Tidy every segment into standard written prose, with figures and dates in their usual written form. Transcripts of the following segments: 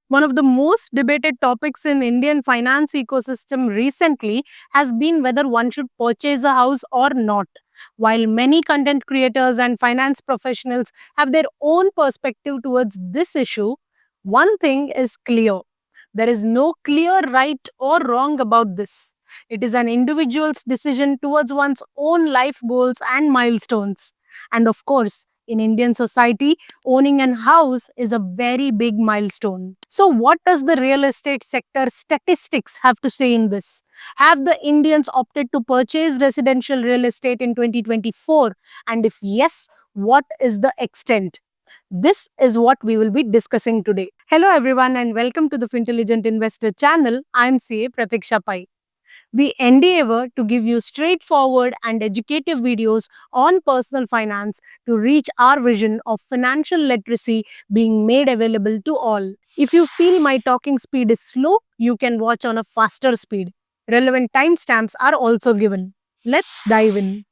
One of the most debated topics in Indian finance ecosystem recently has been whether one should purchase a house or not. While many content creators and finance professionals have their own perspective towards this issue, one thing is clear. There is no clear right or wrong about this. It is an individual's decision towards one's own life goals and milestones. And of course, in Indian society, owning a house is a very big milestone. So, what does the real estate sector statistics have to say in this? Have the Indians opted to purchase residential real estate in 2024? And if yes, what is the extent? This is what we will be discussing today. Hello, everyone, and welcome to the Fintelligent Investor channel. I'm CA Pratiksha Pai. We endeavor to give you straightforward and educative videos on personal finance to reach our vision of financial literacy being made available to all. If you feel my talking speed is slow, you can watch on a faster speed. Relevant timestamps are also given. Let's dive in.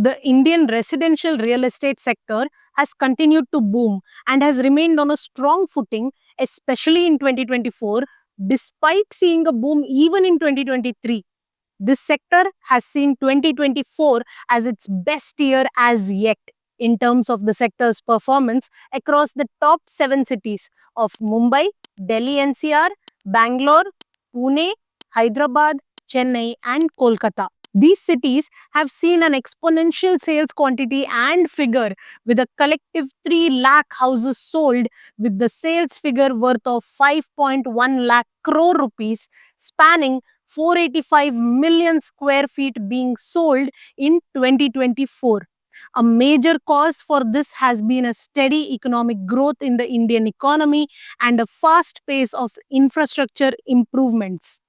The Indian residential real estate sector has continued to boom and has remained on a strong footing, especially in 2024, despite seeing a boom even in 2023. This sector has seen 2024 as its best year as yet in terms of the sector's performance across the top 7 cities of Mumbai, Delhi NCR, Bangalore, Pune, Hyderabad, Chennai, and Kolkata. These cities have seen an exponential sales quantity and figure with a collective 3 lakh houses sold with the sales figure worth of 5.1 lakh crore rupees spanning 485 million square feet being sold in 2024. A major cause for this has been a steady economic growth in the Indian economy and a fast pace of infrastructure improvements.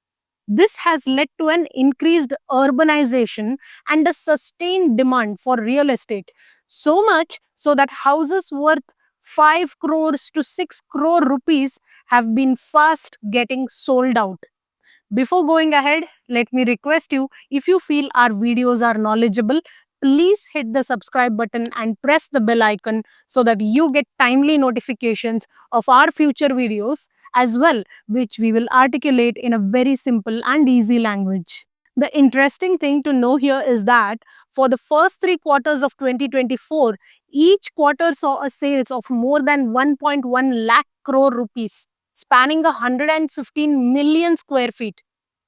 This has led to an increased urbanization and a sustained demand for real estate. So much so that houses worth 5 crores to 6 crore rupees have been fast getting sold out. Before going ahead, let me request you, if you feel our videos are knowledgeable, please hit the subscribe button and press the bell icon so that you get timely notifications of our future videos as well, which we will articulate in a very simple and easy language. The interesting thing to know here is that for the first 3 quarters of 2024, each quarter saw a sales of more than 1.1 lakh crore rupees, spanning 115 million square feet.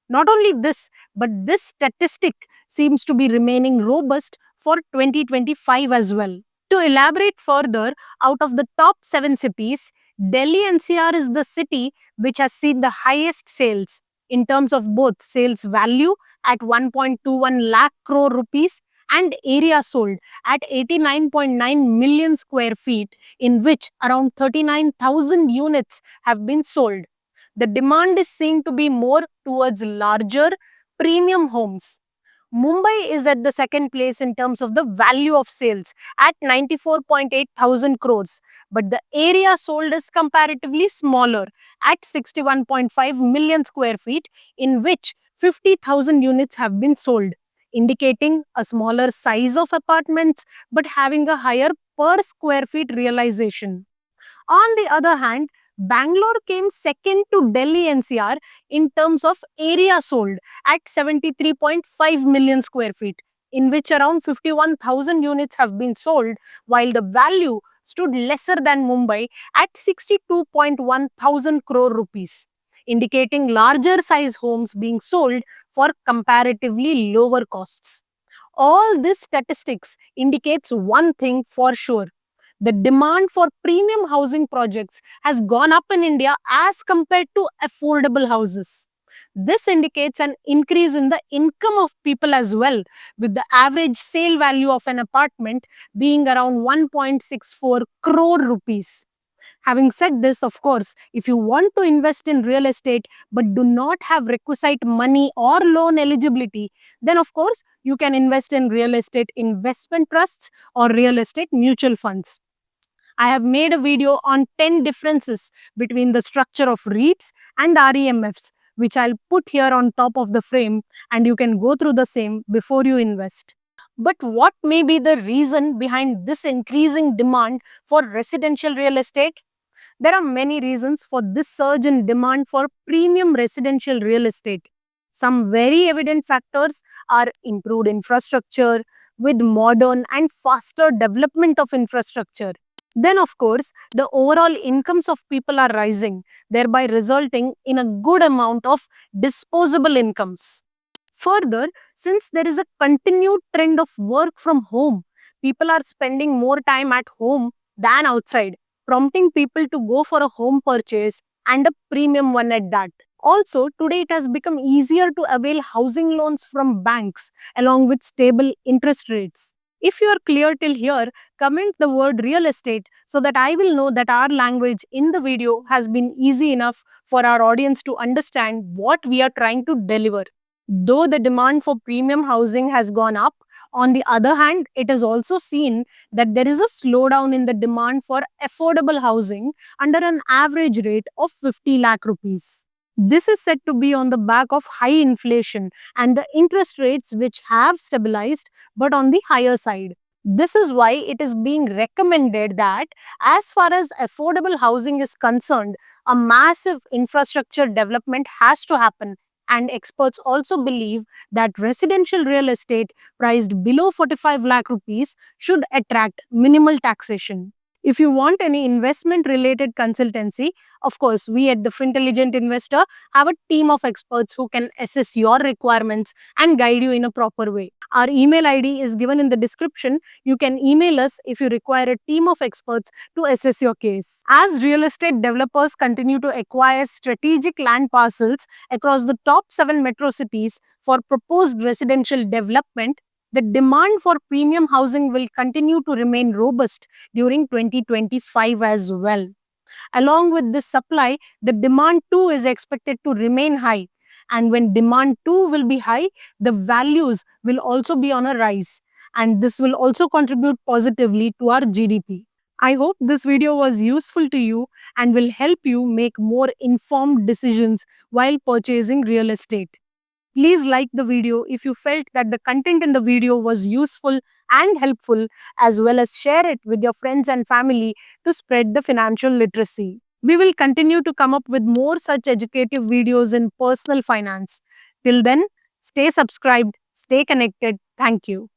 Not only this, but this statistic seems to be remaining robust for 2025 as well. To elaborate further, out of the top 7 cities, Delhi NCR is the city which has seen the highest sales in terms of both sales value at 1.21 lakh crore rupees and area sold at 89.9 million square feet, in which around 39,000 units have been sold. The demand is seen to be more towards larger premium homes. Mumbai is at the second place in terms of the value of sales at 94.8 thousand crores, but the area sold is comparatively smaller at 61.5 million square feet, in which 50,000 units have been sold, indicating a smaller size of apartments but having a higher per square feet realization. On the other hand, Bangalore came second to Delhi NCR in terms of area sold at 73.5 million square feet, in which around 51,000 units have been sold, while the value stood lesser than Mumbai at 62.1 thousand crore rupees, indicating larger size homes being sold for comparatively lower costs. All this statistics indicates one thing for sure: the demand for premium housing projects has gone up in India as compared to affordable houses. This indicates an increase in the income of people as well, with the average sale value of an apartment being around 1.64 crore rupees. Having said this, of course, if you want to invest in real estate but do not have requisite money or loan eligibility, then of course you can invest in real estate investment trusts or real estate mutual funds. I have made a video on 10 differences between the structure of REITs and REMFs, which I'll put here on top of the frame, and you can go through the same before you invest. But what may be the reason behind this increasing demand for residential real estate? There are many reasons for this surge in demand for premium residential real estate. Some very evident factors are improved infrastructure with modern and faster development of infrastructure. Then, of course, the overall incomes of people are rising, thereby resulting in a good amount of disposable incomes. Further, since there is a continued trend of work from home, people are spending more time at home than outside, prompting people to go for a home purchase and a premium one at that. Also, today it has become easier to avail housing loans from banks along with stable interest rates. If you are clear till here, comment the word real estate so that I will know that our language in the video has been easy enough for our audience to understand what we are trying to deliver. Though the demand for premium housing has gone up, on the other hand, it is also seen that there is a slowdown in the demand for affordable housing under an average rate of 50 lakh rupees. This is said to be on the back of high inflation and the interest rates which have stabilized but on the higher side. This is why it is being recommended that, as far as affordable housing is concerned, a massive infrastructure development has to happen, and experts also believe that residential real estate priced below 45 lakh rupees should attract minimal taxation. If you want any investment related consultancy, of course, we at the Fintelligent Investor have a team of experts who can assess your requirements and guide you in a proper way. Our email ID is given in the description. You can email us if you require a team of experts to assess your case. As real estate developers continue to acquire strategic land parcels across the top 7 metro cities for proposed residential development, the demand for premium housing will continue to remain robust during 2025 as well. Along with this supply, the demand too is expected to remain high. And when demand too will be high, the values will also be on a rise. And this will also contribute positively to our GDP. I hope this video was useful to you and will help you make more informed decisions while purchasing real estate. Please like the video if you felt that the content in the video was useful and helpful, as well as share it with your friends and family to spread the financial literacy. We will continue to come up with more such educative videos in personal finance. Till then, stay subscribed, stay connected. Thank you.